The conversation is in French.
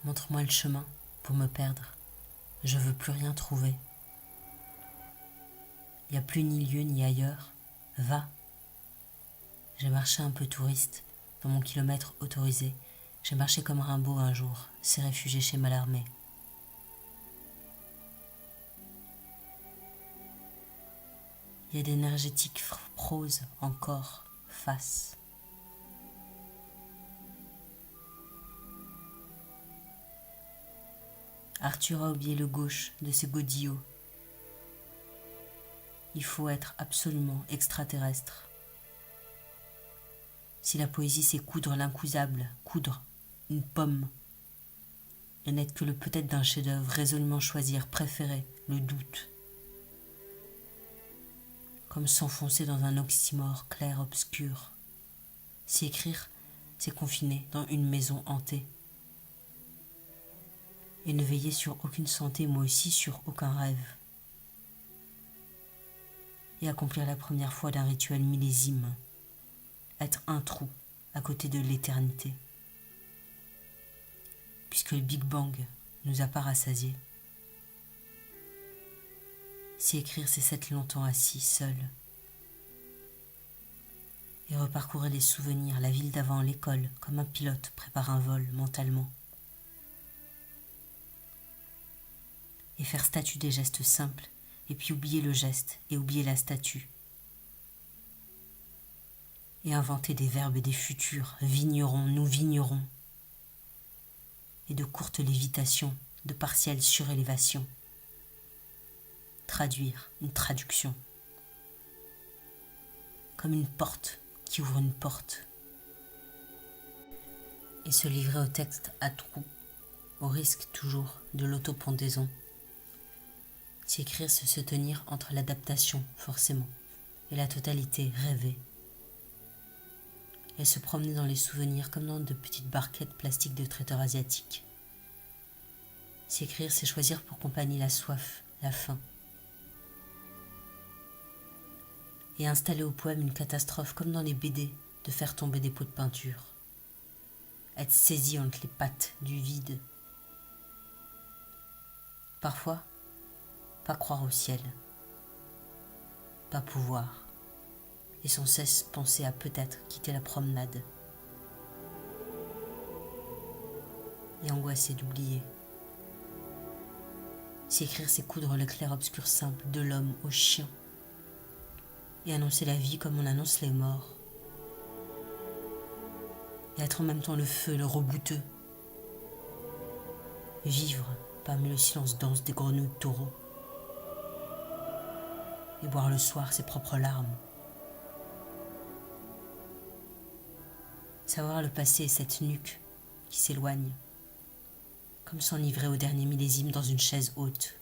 Montre-moi le chemin pour me perdre. Je veux plus rien trouver. Y a plus ni lieu ni ailleurs. Va. J'ai marché un peu touriste dans mon kilomètre autorisé. J'ai marché comme Rimbaud un jour, s'est réfugié chez Mallarmé. Il y a d'énergétiques prose encore, face. Arthur a oublié le gauche de ses godillots. Il faut être absolument extraterrestre. Si la poésie c'est coudre l'incousable, coudre une pomme, et n'être que le peut-être d'un chef-d'œuvre, résolument choisir, préférer le doute, comme s'enfoncer dans un oxymore clair-obscur. Si écrire, c'est confiner dans une maison hantée. Et ne veiller sur aucune santé, moi aussi sur aucun rêve. Et accomplir la première fois d'un rituel millésime. Être un trou à côté de l'éternité. Puisque le Big Bang nous a pas rassasiés. Si écrire, c'est s'être longtemps assis, seul. Et reparcourir les souvenirs, la ville d'avant, l'école, comme un pilote prépare un vol mentalement. Et faire statue des gestes simples, et puis oublier le geste et oublier la statue. Et inventer des verbes et des futurs, vignerons, nous vignerons. Et de courtes lévitations, de partielles surélévations. Traduire, une traduction. Comme une porte qui ouvre une porte. Et se livrer au texte à trous, au risque toujours de l'autopendaison. Si écrire, c'est se tenir entre l'adaptation, forcément, et la totalité rêvée. Et se promener dans les souvenirs comme dans de petites barquettes plastiques de traiteurs asiatiques. Si écrire, c'est choisir pour compagnie la soif, la faim. Et installer au poème une catastrophe comme dans les BD, de faire tomber des pots de peinture. Être saisi entre les pattes du vide. Parfois, pas croire au ciel. Pas pouvoir. Et sans cesse penser à peut-être quitter la promenade. Et angoisser d'oublier. Si écrire, c'est coudre le clair-obscur simple de l'homme au chien. Et annoncer la vie comme on annonce les morts. Et être en même temps le feu, le rebouteux. Vivre parmi le silence dense des grenouilles taureaux. Et boire le soir ses propres larmes. Savoir le passé et cette nuque qui s'éloigne, comme s'enivrer au dernier millésime dans une chaise haute.